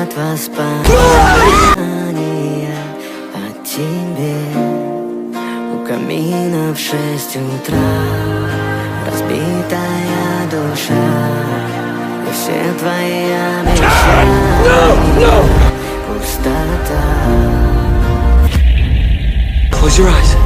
от воспоминания о тебе. У камина в 6 утра разбитая душа, и все твои обещания пустота. Close your eyes.